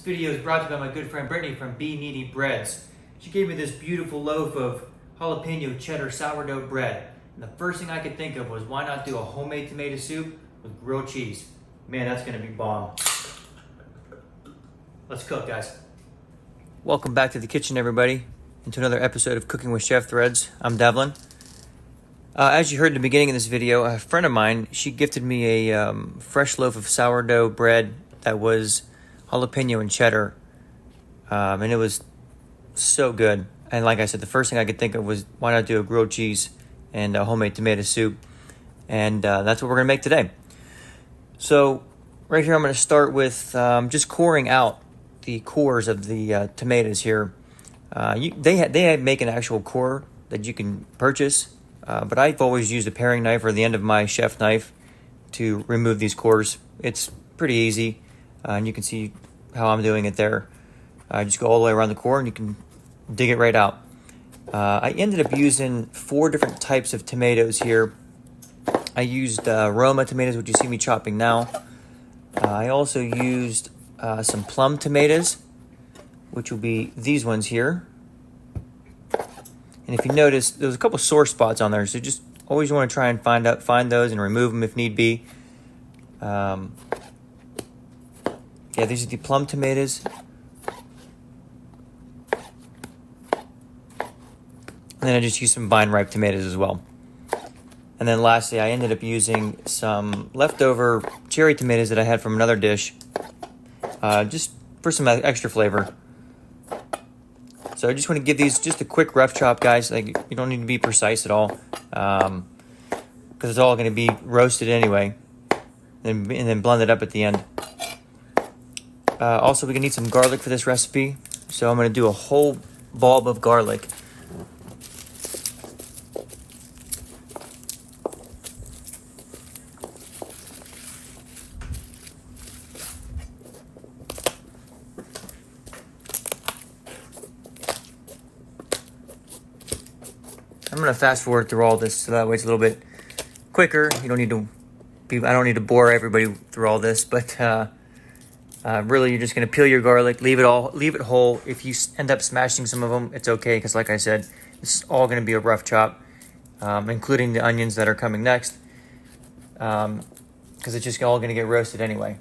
video is brought to you by my good friend Brittany from Bee Needy Breads. She gave me this beautiful loaf of jalapeno cheddar sourdough bread. And the first thing I could think of was, why not do a homemade tomato soup with grilled cheese? Man, that's gonna be bomb. Let's cook, guys. Welcome back to the kitchen, everybody, and to another episode of Cooking with Chef Threads. I'm Devlin. As you heard in the beginning of this video, a friend of mine, she gifted me a fresh loaf of sourdough bread that was jalapeno and cheddar, and it was so good. And like I said, the first thing I could think of was, why not do a grilled cheese and a homemade tomato soup? And that's what we're gonna make today. So right here, I'm gonna start with just coring out the cores of the tomatoes here. They make an actual core that you can purchase, but I've always used a paring knife or the end of my chef knife to remove these cores. It's pretty easy, and you can see how I'm doing it there. Just go all the way around the core and you can dig it right out. I ended up using 4 different types of tomatoes here. I used Roma tomatoes, which you see me chopping now. I also used some Plum tomatoes, which will be these ones here. And if you notice, there's a couple sore spots on there, so just always want to try and find those and remove them if need be. Yeah, these are the Plum tomatoes. And then I just used some vine-ripe tomatoes as well. And then lastly, I ended up using some leftover cherry tomatoes that I had from another dish, just for some extra flavor. So I just want to give these just a quick rough chop, guys. Like, you don't need to be precise at all, because it's all going to be roasted anyway, and then blend it up at the end. Also, we're going to need some garlic for this recipe, so I'm going to do a whole bulb of garlic. I'm going to fast forward through all this so that way it's a little bit quicker. You don't need to I don't need to bore everybody through all this, but really you're just going to peel your garlic, leave it whole. If you end up smashing some of them, it's okay, because like I said, this is all going to be a rough chop, including the onions that are coming next, because it's just all going to get roasted anyway.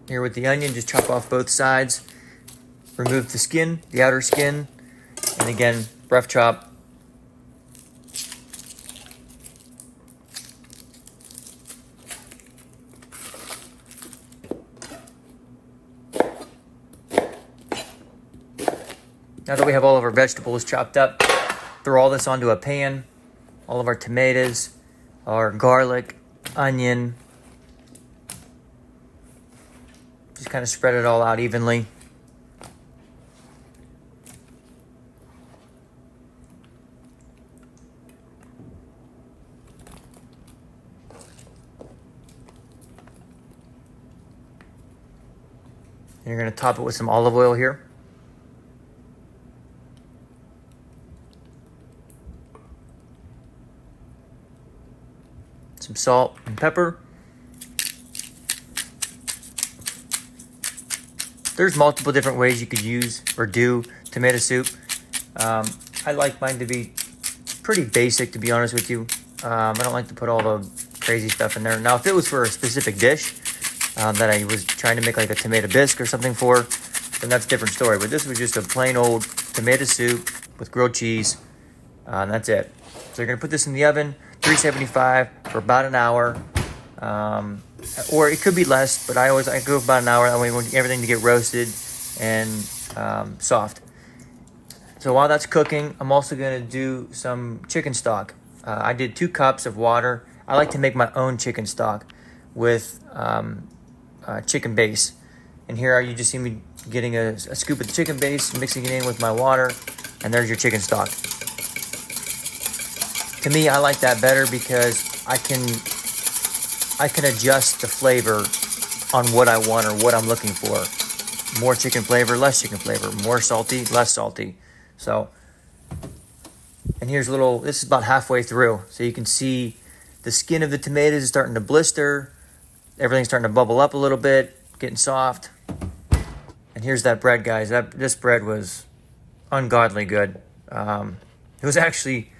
Here with the onion, just chop off both sides, remove the skin, the outer skin, and again, rough chop. Now that we have all of our vegetables chopped up, throw all this onto a pan, all of our tomatoes, our garlic, onion. Just kind of spread it all out evenly. And you're going to top it with some olive oil here. Some salt and pepper. There's multiple different ways you could use or do tomato soup. I like mine to be pretty basic, to be honest with you. I don't like to put all the crazy stuff in there. Now, if it was for a specific dish that I was trying to make like a tomato bisque or something for, then that's a different story. But this was just a plain old tomato soup with grilled cheese, and that's it. So you're going to put this in the oven, 375 for about an hour. Or it could be less, but I go about an hour. That way I want everything to get roasted and soft. So while that's cooking, I'm also going to do some chicken stock. I did 2 cups of water. I like to make my own chicken stock with chicken base. And here you just see me getting a scoop of the chicken base, mixing it in with my water, and there's your chicken stock. To me, I like that better because I can I can adjust the flavor on what I want or what I'm looking for. More chicken flavor, less chicken flavor. More salty, less salty. So, and here's a little, this is about halfway through. So you can see the skin of the tomatoes is starting to blister. Everything's starting to bubble up a little bit, getting soft. And here's that bread, guys. This bread was ungodly good. It was actually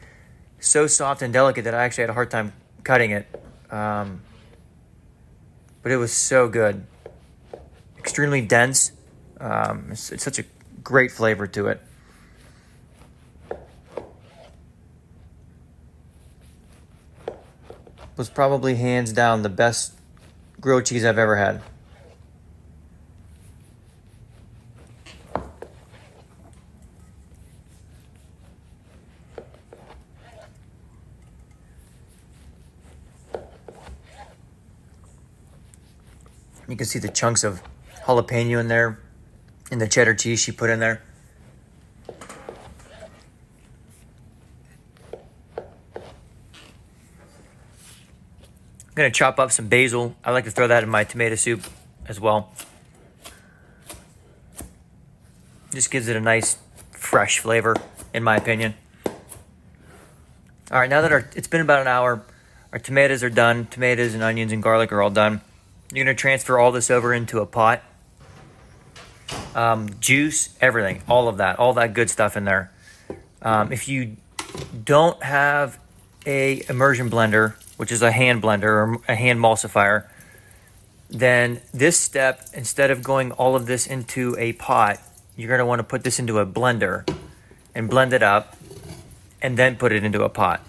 so soft and delicate that I actually had a hard time cutting it. But it was so good. Extremely dense. It's such a great flavor to it. Was probably hands down the best grilled cheese I've ever had. You can see the chunks of jalapeno in there and the cheddar cheese she put in there. I'm going to chop up some basil. I like to throw that in my tomato soup as well. Just gives it a nice fresh flavor, in my opinion. All right, now that it's been about an hour, our tomatoes are done. Tomatoes and onions and garlic are all done. You're going to transfer all this over into a pot. Juice, everything, all that good stuff in there. If you don't have a immersion blender, which is a hand blender or a hand emulsifier, then this step, instead of going all of this into a pot, you're going to want to put this into a blender and blend it up and then put it into a pot.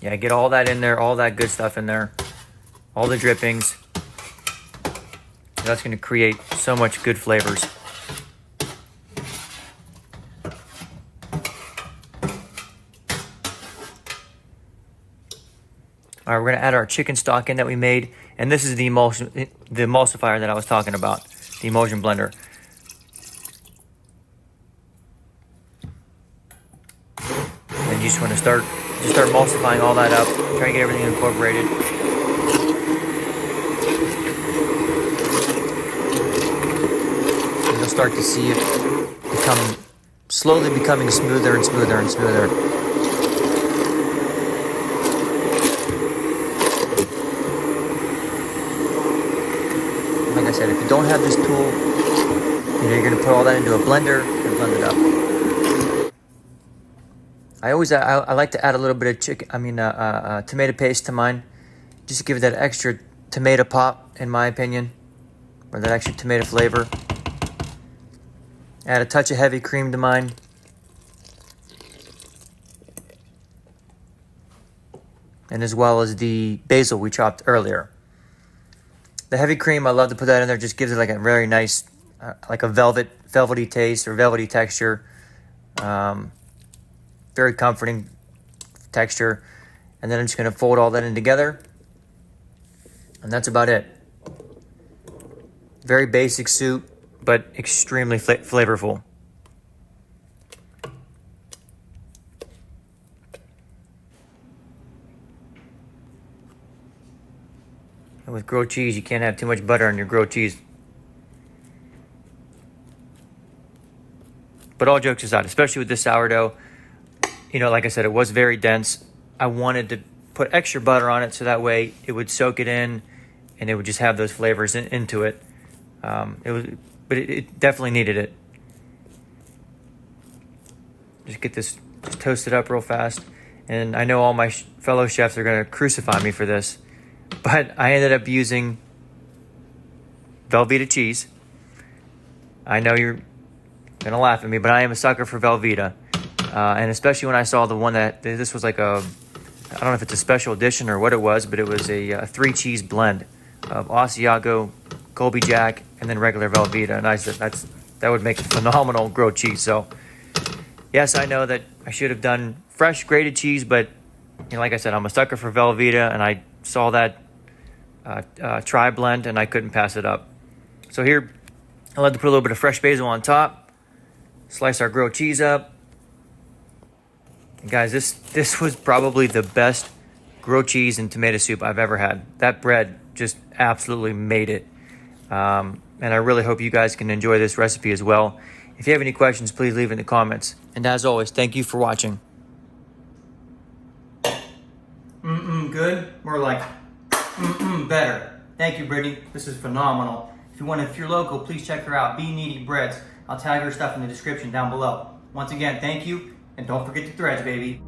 Yeah, get all that in there, all that good stuff in there, all the drippings. That's going to create so much good flavors. All right, we're going to add our chicken stock in that we made. And this is the emulsifier that I was talking about, the emulsion blender. And you just want to start emulsifying all that up. Try to get everything incorporated. And you'll start to see it slowly becoming smoother and smoother and smoother. Like I said, if you don't have this tool, you're going to put all that into a blender and blend it up. I like to add a little bit of tomato paste to mine, just to give it that extra tomato pop, in my opinion, or that extra tomato flavor. Add a touch of heavy cream to mine. And as well as the basil we chopped earlier. The heavy cream, I love to put that in there. Just gives it like a very nice, like a velvety taste or velvety texture. Very comforting texture. And then I'm just going to fold all that in together. And that's about it. Very basic soup, but extremely flavorful. And with grilled cheese, you can't have too much butter on your grilled cheese. But all jokes aside, especially with this sourdough, like I said, it was very dense. I wanted to put extra butter on it so that way it would soak it in and it would just have those flavors into it. It definitely needed it. Just get this toasted up real fast. And I know all my fellow chefs are going to crucify me for this, but I ended up using Velvetta cheese. I know you're going to laugh at me, but I am a sucker for Velvetta. And especially when I saw the one this was like I don't know if it's a special edition or what it was, but it was a 3-cheese blend of Asiago, Colby Jack, and then regular Velvetta. And I said that would make a phenomenal grilled cheese. So yes, I know that I should have done fresh grated cheese, but like I said, I'm a sucker for Velvetta, and I saw that tri blend and I couldn't pass it up. So here, I like to put a little bit of fresh basil on top. Slice our grilled cheese up. And guys, this was probably the best grilled cheese and tomato soup I've ever had. That bread just absolutely made it. And I really hope you guys can enjoy this recipe as well. If you have any questions, please leave it in the comments. And as always, thank you for watching. Good. More like better. Thank you, Brittany. This is phenomenal. If you're local, please check her out. Be Needy Breads. I'll tag her stuff in the description down below. Once again, thank you, and don't forget the threads, baby.